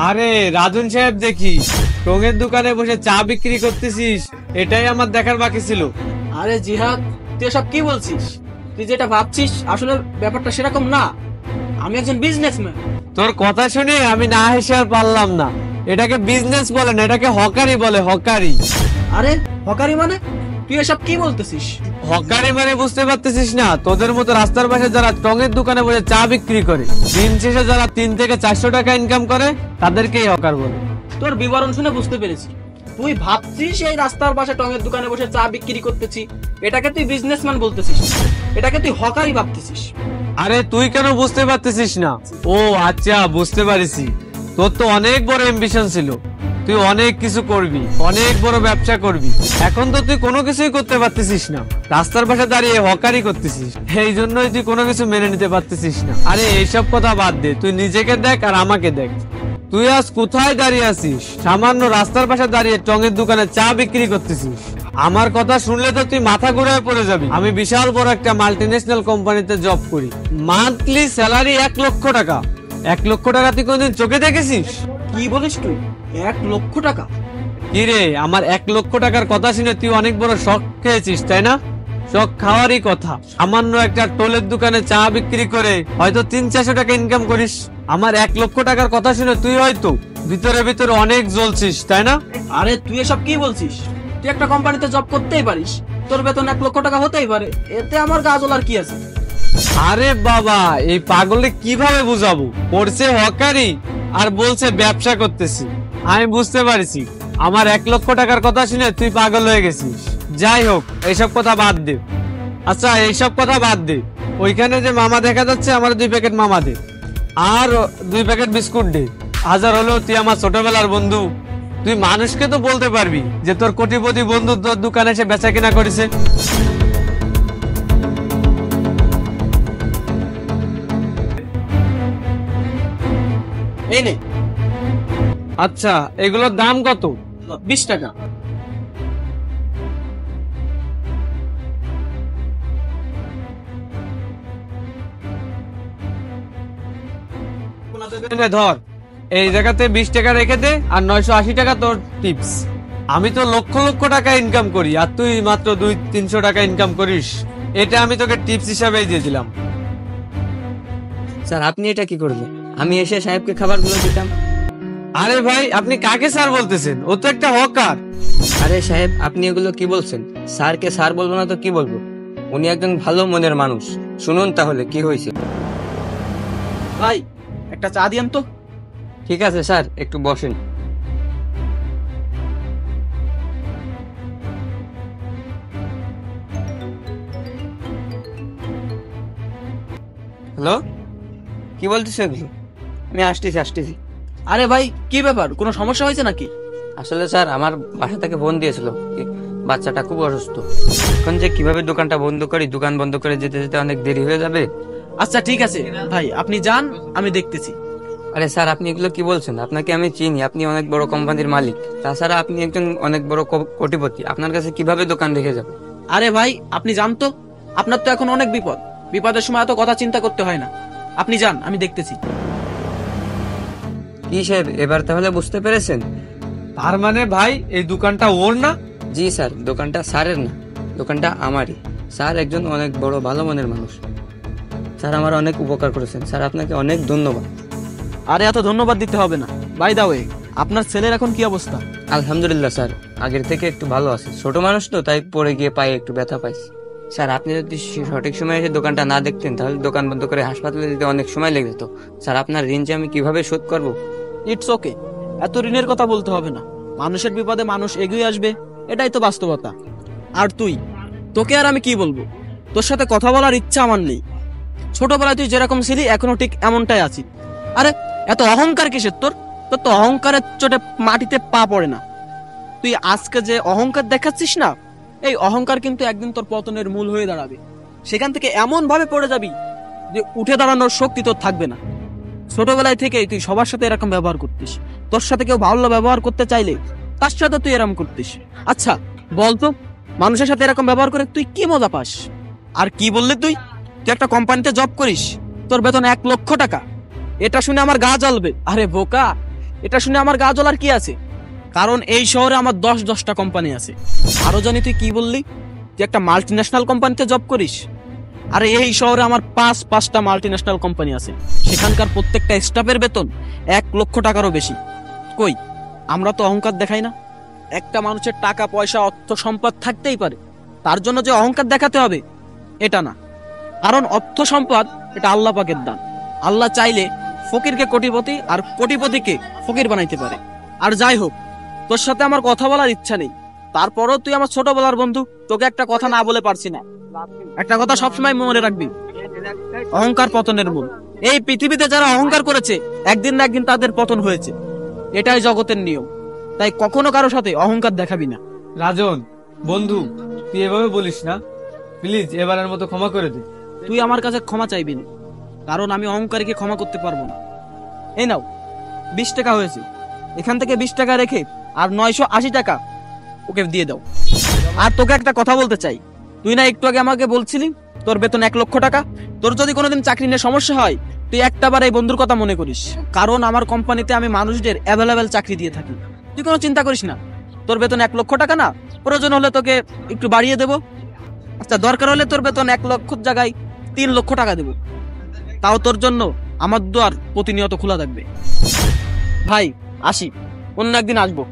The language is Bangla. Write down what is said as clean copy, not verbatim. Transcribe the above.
আরে রাজন সাহেব, দেখি টঙের দোকানে বসে চা বিক্রি করতেছিস, এটাই আমার দেখার বাকি ছিল। আরে জিহাদ, তুই এসব কি বলছিস? তুই যেটা ভাবছিস আসলে ব্যাপারটা সেরকম না। আমি একজন বিজনেসম্যান। তোর কথা শুনে আমি না হেসে আর পারলাম না। এটাকে বিজনেস বলে না, এটাকে হকারি বলে, হকারি। আরে হকারি মানে? তুই এসব কি বলতেছিস? হকারি মানে বুঝতে পারতেছিস না? তোদের মতো রাস্তার পাশে যারা টঙের দোকানে বসে চা বিক্রি করে, দিন শেষে যারা 3 থেকে 400 টাকা ইনকাম করে, তাদেরকেই হকার বলে। তোর বিবরণ শুনে বুঝতে পেরেছি তুই ভাবছিস এই রাস্তার পাশে টঙের দোকানে বসে চা বিক্রি করতেছি, এটাকে তুই বিজনেসম্যান বলতেছিস, এটাকে তুই হকারি ভাবতেছিস। আরে তুই কেন বুঝতে পারতেছিস না? ও আচ্ছা, বুঝতে পারিছি। তোর তো অনেক বড় অ্যাম্বিশন ছিল, তুই অনেক কিছু করবি, অনেক বড় ব্যবসা করবি। এখন তো তুই কোনো কিছুই করতে পারতেছিস না, রাস্তার পাশে দাঁড়িয়ে হকারি করতেছিস। এই জন্যই তুই কোনো কিছু মেনে নিতে পারতেছিস না। আরে এইসব কথা বাদ দে, তুই নিজেকে দেখ আর আমাকে দেখ। তুই আজ কোথায় দাঁড়িয়ে আছিস? সামান্য রাস্তার পাশে দাঁড়িয়ে টঙের দোকানে চা বিক্রি করতেছিস। আমার কথা শুনলে তো তুই মাথা ঘুরে পড়ে যাবি। আমি বিশাল বড় একটা মাল্টিন্যাশনাল কোম্পানিতে জব করি, মান্থলি স্যালারি 1 লক্ষ টাকা। 1 লক্ষ টাকা তুই কোনদিন চোখে দেখেছিস? কি বলিস তুই? 1 লক্ষ টাকা? কি রে, আমার 1 লক্ষ টাকার কথা শুনে তুই অনেক বড় শখ খেয়েছিস, তাই না? শখ খাওয়ারই কথা। সামান্য একটা টোলের দোকানে চা বিক্রি করে হয়তো 300-400 টাকা ইনকাম করিস। আমার 1 লক্ষ টাকার কথা শুনে তুই হয়তো ভিতরে ভিতরে অনেক জ্বলছিস, তাই না? আরে তুই এসব কি বলছিস? তুই একটা কোম্পানিতে জব করতেই পারিস, তোর বেতন 1 লক্ষ টাকা হতেই পারে, এতে আমার গা জ্বলার কি আছে? আরে বাবা, এই পাগলে কিভাবে বুঝাবো? পড়ছে হকারি আর বলছে ব্যবসা করতেছি। আমি বুঝতে পারছি আমার 1 লক্ষ টাকার কথা শুনে তুই পাগল হয়ে গেছিস। যাই হোক, এইসব কথা বাদ দে। আচ্ছা, এইসব কথা বাদ দে। ওইখানে যে মামা দেখা যাচ্ছে, আমার 2 প্যাকেট মামা দে, আর 2 প্যাকেট বিস্কুট দে। হাজার হলেও তুই আমার ছোটবেলার বন্ধু। তুই মানুষকে তো বলতে পারবি যে তোর কোটিপতি বন্ধু তোর দোকানে এসে বেচা কিনা করেছে। এই নে। আচ্ছা, এগুলোর দাম কত? 20 টাকা। ধর, এই জায়গাতে 20 টাকা রেখে দে, আর 980 টাকা তোর টিপস। আমি তো লক্ষ লক্ষ টাকা ইনকাম করি, আর তুই মাত্র 200-300 টাকা ইনকাম করিস। এটা আমি তোকে টিপস হিসাবেই দিয়ে দিলাম। স্যার, আপনি এটা কি করলেন? আমি এসে সাহেবকে খাবারগুলো দিতাম। আরে ভাই, আপনি কাকে স্যার বলতেছেন? ও তো একটা হকার। আরে সাহেব, আপনি এগুলো কি বলছেন? স্যারকে স্যার বলবো না তো কি বলবো? উনি একজন ভালো মনের মানুষ। শুনুন তাহলে কি হয়েছে। ভাই, একটা চা দিয়েন তো। ঠিক আছে স্যার, একটু বসেন। হ্যালো, কি বলতেছো এগুলো? আমি আসতেছি। আরে ভাই, কি ব্যাপার? কোনো সমস্যা হয়েছে নাকি? আসলে স্যার, আমার বাসা থেকে ফোন দিয়েছিল, বাচ্চাটা খুব অসুস্থ। এখন যে কিভাবে দোকানটা বন্ধ করি, দোকান বন্ধ করে যেতে যেতে অনেক দেরি হয়ে যাবে। আচ্ছা ঠিক আছে ভাই, আপনি যান, আমি দেখতেছি। আরে স্যার, আপনি এগুলো কি বলছেন? আপনাকে আমি চিনি, আপনি অনেক বড় কোম্পানির মালিক। তাছাড়া আপনি একজন অনেক বড় কোটিপতি, আপনার কাছে কিভাবে দোকান রেখে যাবে? আরে ভাই, আপনি যান তো। আপনার তো এখন অনেক বিপদ, বিপদের সময় এত কথা চিন্তা করতে হয় না। আপনি যান, আমি দেখতেছি। কি সাহেব, এবার তাহলে বুঝতে পেরেছেন? তার মানে ভাই, এই দোকানটা ওর না? জি স্যার, দোকানটা স্যারের না, দোকানটা আমারই। স্যার একজন অনেক বড় ভালো মনের মানুষ। স্যার আমার অনেক উপকার করেছেন, স্যার আপনাকে অনেক ধন্যবাদ। আরে এত ধন্যবাদ দিতে হবে না। বাই দা ওয়ে, আপনার ছেলের এখন কি অবস্থা? আলহামদুলিল্লাহ স্যার, আগের থেকে একটু ভালো আছে। ছোট মানুষ তো, তাই পড়ে গিয়ে পায়ে একটু ব্যথা পাইছে। স্যার, আপনি যদি সঠিক সময় এসে দোকানটা না দেখতেন, তাহলে দোকান বন্ধ করে হাসপাতালে যেতে অনেক সময় লেগে যেত। স্যার, আপনার ঋণ যে আমি কিভাবে শোধ করব? ইটস ওকে, এত ঋণের কথা বলতে হবে না। মানুষের বিপদে মানুষ এগিয়ে আসবে, এটাই তো বাস্তবতা। আর তোকে আর আমি কি বলবো? তোর সাথে কথা বলার ইচ্ছা আমার নেই। ছোটবেলায় তুই যেরকম ছিলি, এখনো ঠিক এমনটাই আছি। আরে এত অহংকার কিসের তোর? তোর তো অহংকারের চোটে মাটিতে পা পড়ে না। তুই আজকে যে অহংকার দেখাচ্ছিস না, এই অহংকার কিন্তু একদিন তোর পতনের মূল হয়ে দাঁড়াবে। সেখান থেকে এমন ভাবে পড়ে যাবি যে উঠে দাঁড়ানোর শক্তি তোর থাকবে না। ছোটবেলায় থেকেই তুই সবার সাথে এরকম ব্যবহার করতিস। তোর সাথে কেউ ভালো ব্যবহার করতে চাইলে তার সাথে তুই এরকম করতিস। আচ্ছা বলতো, মানুষের সাথে এরকম ব্যবহার করে তুই কি মজা পাস? আর কি বললি তুই একটা কোম্পানিতে জব করিস, তোর বেতন 1 লক্ষ টাকা? এটা শুনে আমার গা জ্বলবে। আরে বোকা, এটা শুনে আমার গা জ্বলার কি আছে? কারণ এই শহরে আমার 10-10টা কোম্পানি আছে। আরো জানি তুই কি বললি, তুই একটা মাল্টিন্যাশনাল কোম্পানিতে জব করিস। আরে এই শহরে আমার 5টা মাল্টিন্যাশনাল কোম্পানি আছে, সেখানকার প্রত্যেকটা স্টাফের বেতন 1 লক্ষ টাকারও বেশি। কই, আমরা তো অহংকার দেখাই না। একটা মানুষের টাকা পয়সা অর্থ সম্পদ থাকতেই পারে, তার জন্য যে অহংকার দেখাতে হবে এটা না। কারণ অর্থ সম্পদ এটা আল্লাহ পাকের দান। আল্লাহ চাইলে ফকিরকে কোটিপতি আর কোটিপতিকে ফকির বানাইতে পারে। আর যাই হোক, তোর সাথে আমার কথা বলার ইচ্ছা নেই, তারপরও তুই আমার ছোটবেলার বন্ধু, তোকে একটা কথা না বলে পারছি না। একটা কথা সবসময় মনে রাখবি, অহংকার পতনের মূল। এই পৃথিবীতে যারা অহংকার করেছে একদিন না একদিন তাদের পতন হয়েছে, এটাই জগতের নিয়ম। তাই কখনো কারো সাথে অহংকার দেখাবি না। রাজন বন্ধু, তুই এভাবে বলিস না, প্লিজ এবারের মতো ক্ষমা করে দে। তুই আমার কাছে ক্ষমা চাইবি না, কারণ আমি অহংকারীকে ক্ষমা করতে পারবো না। এই নাও 20 টাকা হয়েছে, এখান থেকে 20 টাকা রেখে আর 980 টাকা ওকে দিয়ে দাও। আর তোকে একটা কথা বলতে চাই, তুই না একটু আগে আমাকে বলছিলি তোর বেতন 1 লক্ষ টাকা। তোর যদি কোনোদিন চাকরি নিয়ে সমস্যা হয়, তুই একটাবার এই বন্ধুর কথা মনে করিস, কারণ আমার কোম্পানিতে আমি মানুষদের অ্যাভেলেবেল চাকরি দিয়ে থাকি। তুই কোনো চিন্তা করিস না, তোর বেতন 1 লক্ষ টাকা না, প্রয়োজন হলে তোকে একটু বাড়িয়ে দেবো। আচ্ছা, দরকার হলে তোর বেতন 1 লক্ষর জায়গায় 3 লক্ষ টাকা দেবো, তাও তোর জন্য আমার দ্বার প্রতিনিয়ত খোলা থাকবে। ভাই আসি, অন্য একদিন আসবো।